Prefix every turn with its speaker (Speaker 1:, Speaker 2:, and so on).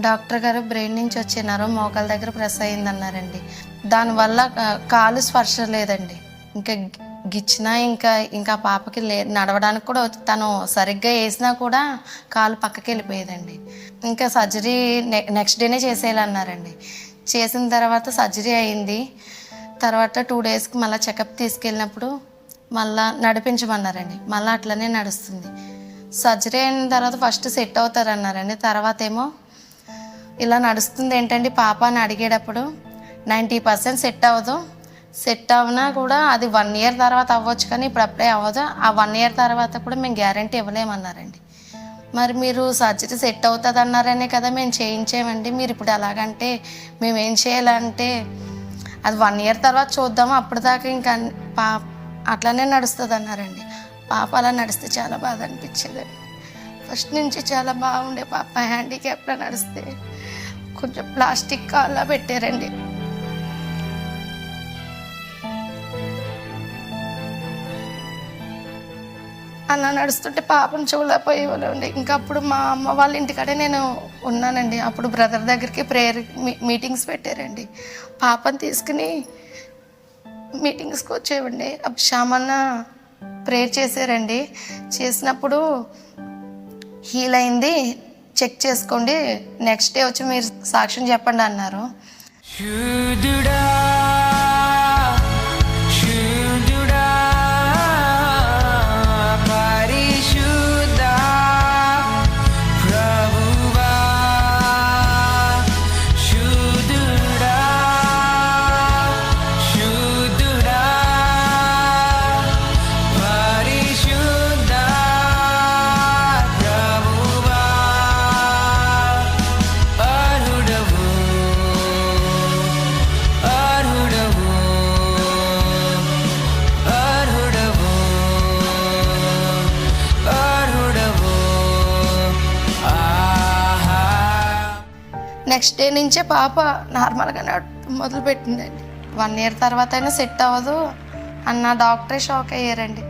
Speaker 1: Doctor గారు brain నుంచి వచ్చే నరం మోకాల దగ్గర ప్రెస్ అయిందన్నారండి. దానివల్ల కాలు స్పర్శ లేదండి. ఇంకా గిచ్చినా ఇంకా పాపకి నడవడానికి కూడా తను సరిగ్గా వేసినా కూడా కాలు పక్కకి వెళ్ళిపోయేదండి. ఇంకా సర్జరీ నెక్స్ట్ డేనే చేసేయాలన్నారండి. చేసిన తర్వాత సర్జరీ అయింది. తర్వాత 2 డేస్కి మళ్ళీ చెకప్ తీసుకెళ్ళినప్పుడు మళ్ళీ నడిపించమన్నారండి. మళ్ళీ అట్లనే నడుస్తుంది. సర్జరీ అయిన తర్వాత ఫస్ట్ సెట్ అవుతారన్నారండి. తర్వాత ఏమో ఇలా నడుస్తుంది ఏంటండి పాప అని అడిగేటప్పుడు 90% సెట్ అవ్వదు, సెట్ అవునా కూడా అది 1 ఇయర్ తర్వాత అవ్వచ్చు, కానీ ఇప్పుడు అప్పుడే అవ్వదు, ఆ 1 ఇయర్ తర్వాత కూడా మేము గ్యారంటీ ఇవ్వలేమన్నారండి. మరి మీరు సర్జరీ సెట్ అవుతుంది అన్నారనే కదా మేము చేయించామండి, మీరు ఇప్పుడు అలాగంటే మేము ఏం చేయాలంటే అది 1 ఇయర్ తర్వాత చూద్దాము, అప్పటిదాకా ఇంకా అట్లానే నడుస్తుంది అన్నారండి. పాప అలా నడిస్తే చాలా బాధ అనిపించేదండి. ఫస్ట్ నుంచి చాలా బాగుండే పాప. హ్యాండిక్యాప్లో నడిస్తే కొంచెం ప్లాస్టిక్ కాళ్ళ పెట్టారండి. అలా నడుస్తుంటే పాపను చూడలేకపోయేవాళ్ళండి. ఇంకా అప్పుడు మా అమ్మ వాళ్ళ ఇంటికాడే నేను ఉన్నానండి. అప్పుడు బ్రదర్ దగ్గరికి ప్రేయర్ మీటింగ్స్ పెట్టారండి. పాపను తీసుకుని మీటింగ్స్కి వచ్చేవండి. అప్పుడు శ్యామన్న ప్రేయర్ చేశారండి. చేసినప్పుడు హీల్ అయింది, చెక్ చేసుకోండి, నెక్స్ట్ డే వచ్చి మీరు సాక్ష్యం చెప్పండి అన్నారు. నెక్స్ట్ డే నుంచే పాప నార్మల్గా మొదలుపెట్టిందండి. 1 ఇయర్ తర్వాత అయినా సెట్ అవ్వదు అన్న డాక్టరే షాక్ అయ్యారండి.